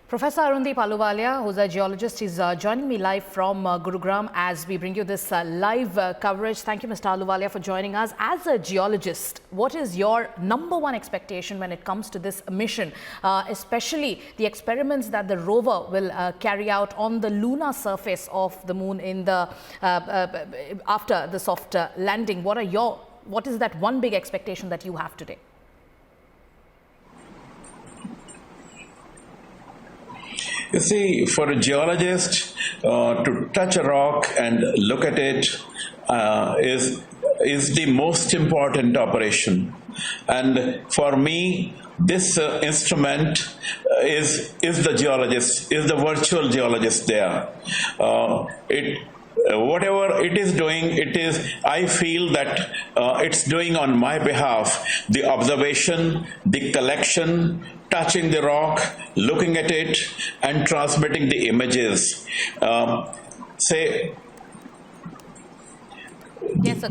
Professor Arun Ahluwalia, who's a geologist, is joining me live from Gurugram as we bring you this live coverage. Thank you, Mr. Ahluwalia, for joining us. As a geologist, what is your number one expectation when it comes to this mission, especially the experiments that the rover will carry out on the lunar surface of the moon in the after the soft landing? What is that one big expectation that you have today? You see, for a geologist to touch a rock and look at it is the most important operation. And for me, this instrument is the geologist, is the virtual geologist there. Whatever it is doing, I feel that it's doing on my behalf the observation, the collection, touching the rock, looking at it, and transmitting the images. Yes,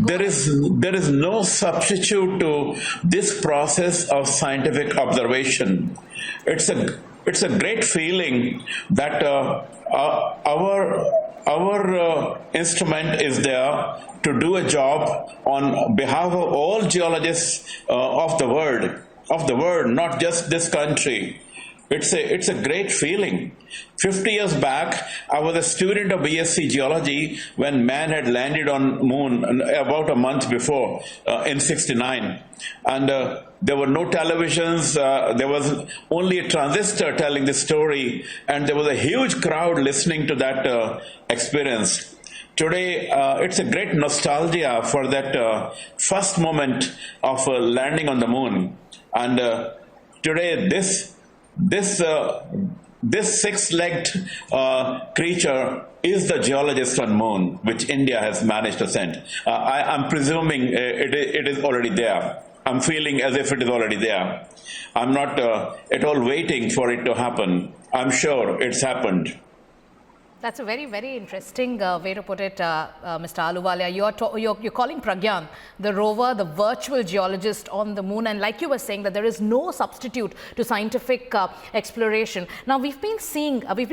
there is no substitute to this process of scientific observation. It's a great feeling that our instrument is there to do a job on behalf of all geologists of the world, not just this country. It's a great feeling. 50 years back, I was a student of BSc Geology when man had landed on moon about a month before, in '69. And there were no televisions, there was only a transistor telling the story, and there was a huge crowd listening to that experience. Today, it's a great nostalgia for that first moment of landing on the moon. And today, this six-legged creature is the geologist on moon, which India has managed to send. I'm presuming it is already there. I'm feeling as if it is already there. I'm not at all waiting for it to happen. I'm sure it's happened. That's a very, very interesting way to put it, Mr. Ahluwalia. You're calling Pragyan, the rover, the virtual geologist on the moon. And like you were saying, that there is no substitute to scientific exploration. Now, we've been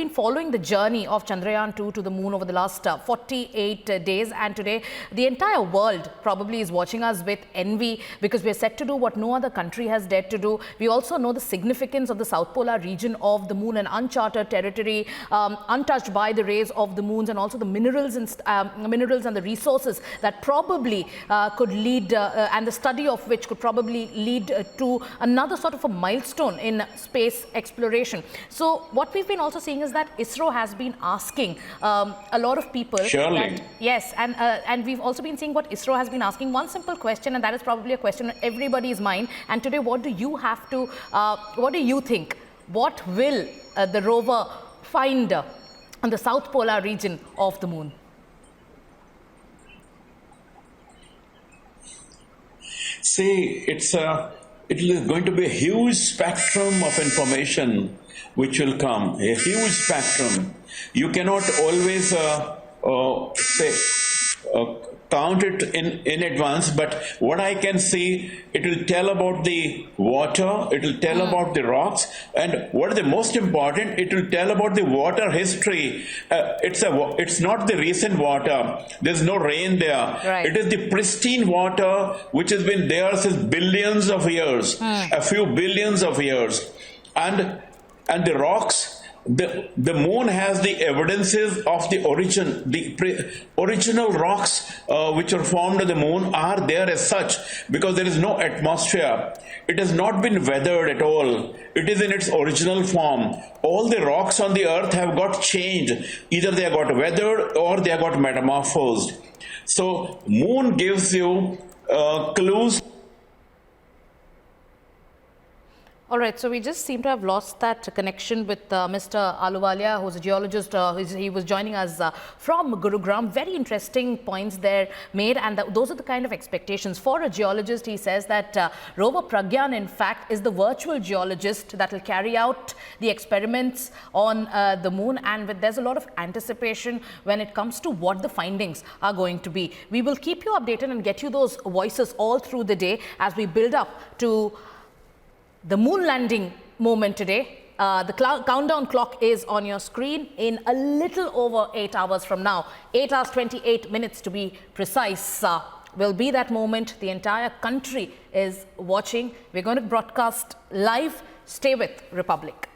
following the journey of Chandrayaan-2 to the moon over the last 48 days. And today, the entire world probably is watching us with envy because we're set to do what no other country has dared to do. We also know the significance of the South Polar region of the moon, an uncharted territory, untouched by the rays of the moons, and also the minerals and the resources that probably could lead and the study of which could probably lead to another sort of a milestone in space exploration. So what we've been also seeing is that ISRO has been asking a lot of people. Surely. Yes, and we've also been seeing what ISRO has been asking. One simple question, and that is probably a question on everybody's mind. And today, what do you think? What will the rover find on the South Polar region of the moon? See, it is going to be a huge spectrum of information which will come, a huge spectrum. You cannot always count it in advance, but what I can see, it will tell about the water, it will tell about the rocks, and what is the most important, it will tell about the water history. It's not the recent water, there's no rain there. Right. It is the pristine water which has been there since billions of years, a few billions of years. And the rocks, the moon has the evidences of the original rocks which are formed on the moon are there as such, because there is no atmosphere. It has not been weathered at all. It is in its original form. All the rocks on the earth have got changed. Either they have got weathered or they have got metamorphosed. So moon gives you clues. All right, so we just seem to have lost that connection with Mr. Ahluwalia, who's a geologist. He was joining us from Gurugram. Very interesting points there made, and those are the kind of expectations. For a geologist, he says that rover Pragyan, in fact, is the virtual geologist that will carry out the experiments on the moon, and there's a lot of anticipation when it comes to what the findings are going to be. We will keep you updated and get you those voices all through the day as we build up to the moon landing moment today. The countdown clock is on your screen in a little over 8 hours from now. 8 hours, 28 minutes to be precise. Will be that moment. The entire country is watching. We're going to broadcast live. Stay with Republic.